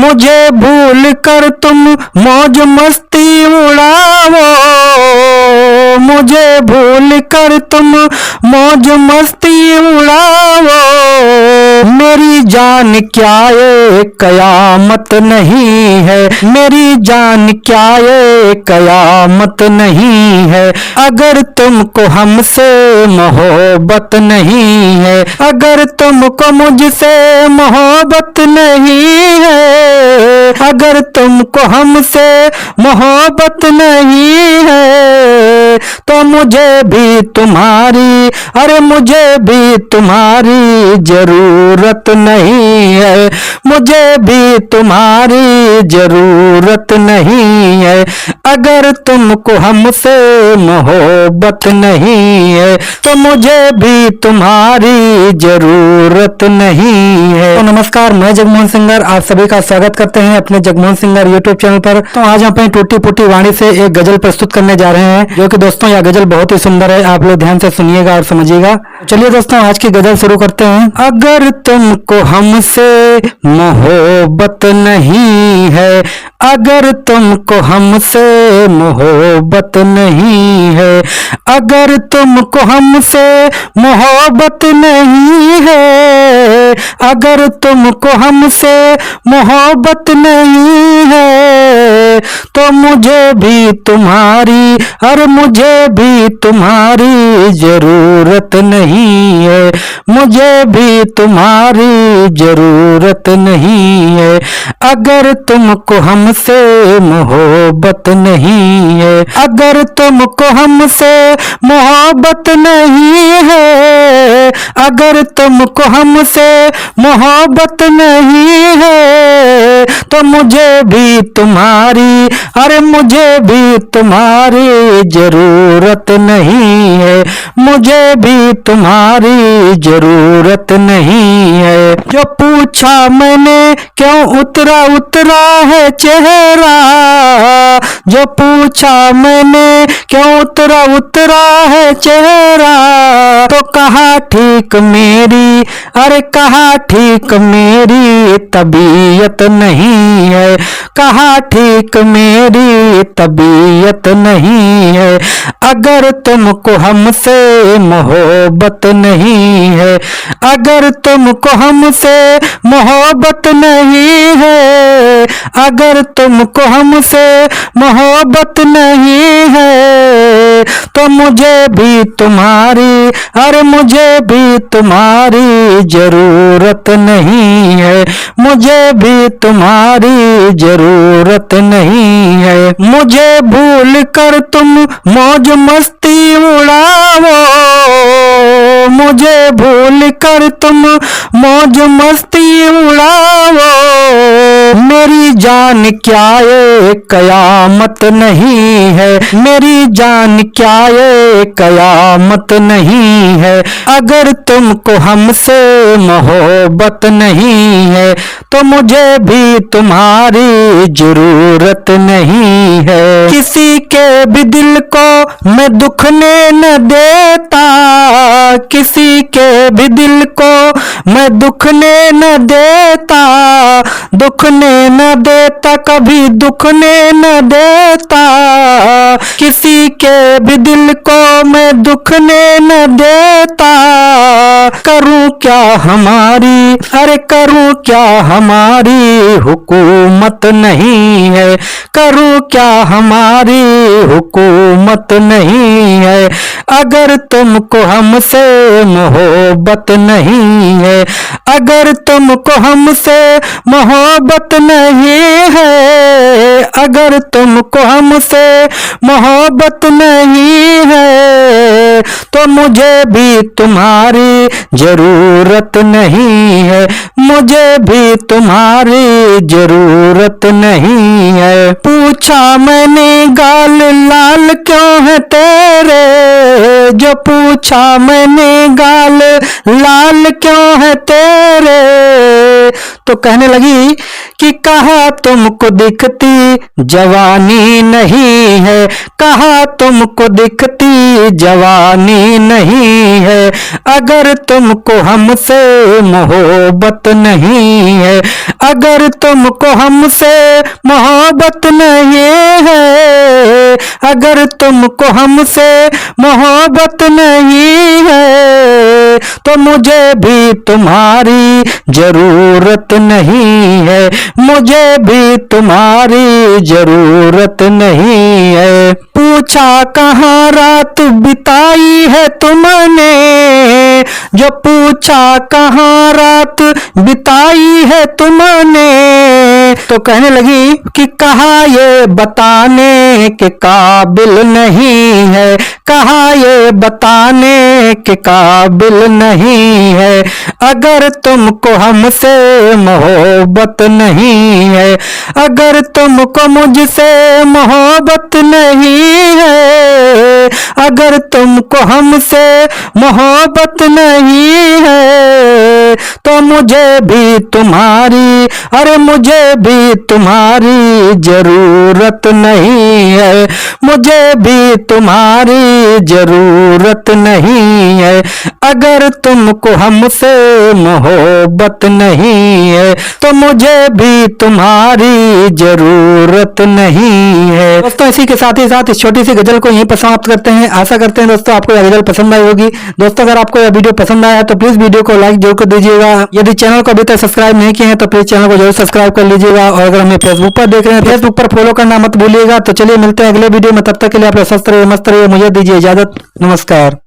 मुझे भूल कर तुम मौज मस्ती उड़ाओ, मुझे भूल कर तुम मौज मस्ती उड़ाओ। मेरी जान क्या ये कयामत नहीं है, मेरी जान क्या ये कयामत नहीं है। अगर तुमको हमसे मोहब्बत नहीं है, अगर तुमको मुझसे मोहब्बत नहीं है, अगर तुमको हमसे मोहब्बत नहीं है, तो मुझे भी तुम्हारी, अरे मुझे भी तुम्हारी जरूरत नहीं है, मुझे भी तुम्हारी जरूरत नहीं है। अगर तुमको हमसे मोहब्बत नहीं है, तो मुझे भी तुम्हारी जरूरत नहीं है। तो नमस्कार, मैं जगमोहन सिंगर आप सभी का स्वागत करते हैं अपने जगमोहन सिंगर यूट्यूब चैनल पर। तो आज हम अपनी टूटी फूटी वाणी से एक गजल प्रस्तुत करने जा रहे हैं, जो कि दोस्तों यह गजल बहुत ही सुंदर है। आप लोग ध्यान से सुनिएगा और समझिएगा। चलिए दोस्तों, आज की गजल शुरू करते हैं। अगर तुमको हमसे मोहब्बत नहीं है, अगर तुमको हमसे मोहब्बत नहीं है, अगर तुमको हमसे मोहब्बत नहीं है, अगर तुमको हमसे मोहब्बत नहीं है, तो मुझे भी तुम्हारी, अरे मुझे भी तुम्हारी जरूरत नहीं है, मुझे भी तुम्हारी जरूरत नहीं है। अगर तुमको हमसे मोहब्बत नहीं है, अगर तुमको हमसे मोहब्बत नहीं है, अगर तुमको हमसे मोहब्बत नहीं है, तो मुझे भी तुम्हारी, अरे मुझे भी तुम्हारी जरूरत नहीं है, मुझे भी तुम्हारी जरूरत नहीं है। जो पूछा मैंने क्यों उतरा उतरा है चेहरा, जो पूछा मैंने क्यों उतरा उतरा है चेहरा, तो कहा ठीक मेरी, अरे कहा ठीक मेरी तबीयत नहीं है, कहा ठीक मेरी तबीयत नहीं है। अगर तुमको हमसे मोहब्बत नहीं है, अगर तुमको हमसे मोहब्बत नहीं है, अगर तुमको हमसे मोहब्बत नहीं है, तो मुझे भी तुम्हारी, अरे मुझे भी तुम्हारी जरूरत नहीं है, मुझे भी तुम्हारी जरूरत नहीं है। मुझे भूल कर तुम मौज मस्ती उड़ाओ, मुझे भूल कर तुम मौज मस्ती उड़ाओ। मेरी जान क्या ये कयामत नहीं है, मेरी जान क्या ये कयामत नहीं है। अगर तुमको हमसे मोहब्बत नहीं है, तो मुझे भी तुम्हारी जरूरत नहीं है। किसी के भी दिल को मैं दुखने न देता, किसी के भी दिल को मैं दुखने न देता, दुखने न देता, कभी दुखने न देता। किसी के भी दिल को मैं दुखने न देता। करूं क्या हमारी, अरे करूं क्या हमारी हुकूमत नहीं है, करूं क्या हमारी हुकूमत नहीं है। अगर तुमको हमसे मोहब्बत नहीं है, अगर तुमको हमसे मोहब्बत नहीं है, अगर तुमको हमसे मोहब्बत नहीं है, तो मुझे भी तुम्हारी जरूरत नहीं है, मुझे भी तुम्हारी जरूरत नहीं है। पूछा मैंने गाल लाल क्यों है तेरे, जो पूछा मैंने गाल लाल क्यों है तेरे, तो कहने लगी कि कहा तुमको दिखती जवानी नहीं है, कहा तुमको दिखती जवानी नहीं है, अगर तुमको हमसे मोहब्बत नहीं है, अगर तुमको हमसे मोहब्बत नहीं है, अगर तुमको हमसे मोहब्बत नहीं है, तो मुझे भी तुम्हारी जरूरत नहीं है, मुझे भी तुम्हारी जरूरत नहीं है। पूछा कहाँ रात बिताई है तुमने, जो पूछा कहाँ रात बिताई है तुमने, तो कहने लगी कि कहा ये बताने के काबिल नहीं है, कहा ये बताने के काबिल नहीं है, अगर तुमको हमसे मोहब्बत नहीं है, अगर तुमको मुझसे मोहब्बत नहीं है, अगर तुमको हमसे मोहब्बत नहीं है, तो मुझे भी तुम्हारी, अरे मुझे भी तुम्हारी जरूरत नहीं है, मुझे भी तुम्हारी जरूरत नहीं है, अगर तुमको हमसे मोहब्बत नहीं है, तो मुझे भी तुम्हारी जरूरत नहीं है। दोस्तों इसी के साथ ही साथ इस छोटी सी गजल को यहीं पर समाप्त करते हैं। आशा करते हैं दोस्तों आपको यह गजल पसंद आई होगी। दोस्तों अगर आपको यह वीडियो पसंद आया तो प्लीज वीडियो को लाइक जरूर कर दीजिएगा। यदि चैनल को अभी तक सब्सक्राइब नहीं किए हैं तो प्लीज चैनल को जरूर सब्सक्राइब कर लीजिएगा। और अगर हमें फेसबुक पर देख रहे हैं, फेसबुक पर फॉलो करना मत भूलिएगा। तो चलिए मिलते हैं अगले वीडियो में, तब तक के लिए आप लोग स्वस्थ रहिए, मस्त रहिए। मुझे दीजिए इजाजत, नमस्कार।